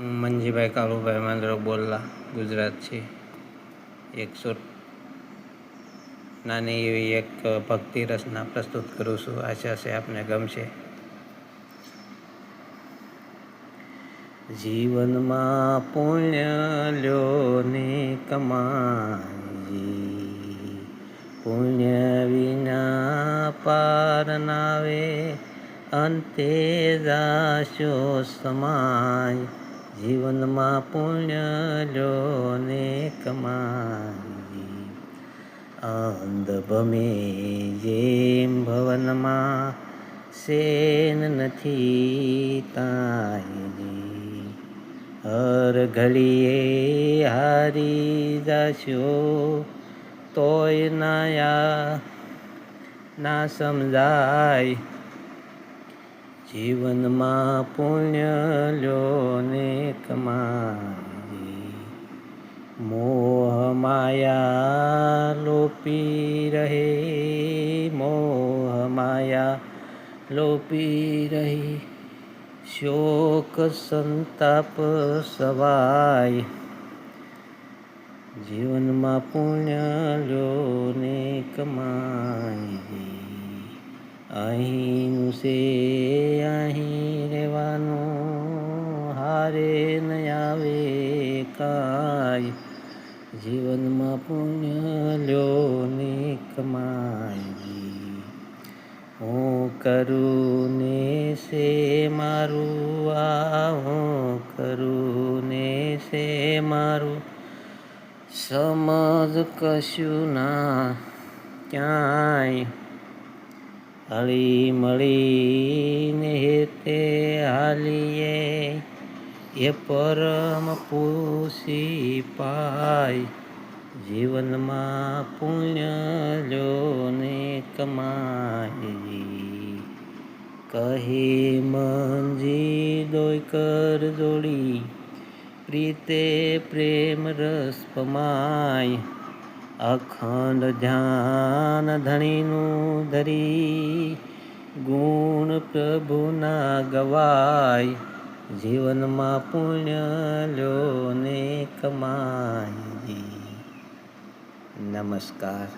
મંજીભાઈ કાળુભાઈ માંદરો બોલલા ગુજરાતથી નાની એવી એક ભક્તિ રચના પ્રસ્તુત કરું છું. આશા છે આપને ગમશે. જીવનમાં પુણ્ય લ્યો ને કમાઈ, પુણ્ય વિના પાર નાવે, અંતે જાશો સમાય. જીવનમાં પુણ્ય લ્યો ને કમાઈ, અંધ ભમે જેમ ભવનમાં, શેન નથી તાયજી. હર ઘડીએ હારી જાશો, તોય ના સમજાય. જીવનમાં પુણ્ય લ્યો ને કમાઈ, મોહ માયા લોપી રહે, મોહ માયા લોપી રહી. શોક સંતાપ સવાય. જીવનમાં પુણ્ય લ્યો ને કમાઈ, અહીંનું છે અહીં રહેવાનું, હારે ન આવે કાંઈ. જીવનમાં પુણ્ય લ્યો ને કમાઈ, હું કરું ને છે મારું, હું કરું ને છે મારું, સમજ કશું ના ક્યાંય. હળી મળીને હેતે હાલીએ, એ પરમ પૂછી પાય. જીવનમાં પુણ્ય લ્યો ને કમાઈ, કહે મંજી દોય કર જોડી, પ્રીતે પ્રેમ રસ પમાય. અખંડ ધ્યાન ધણીનું ધરી, ગુણ પ્રભુના ગવાય. જીવનમાં પુણ્ય લ્યો ને કમાઈ. નમસ્કાર.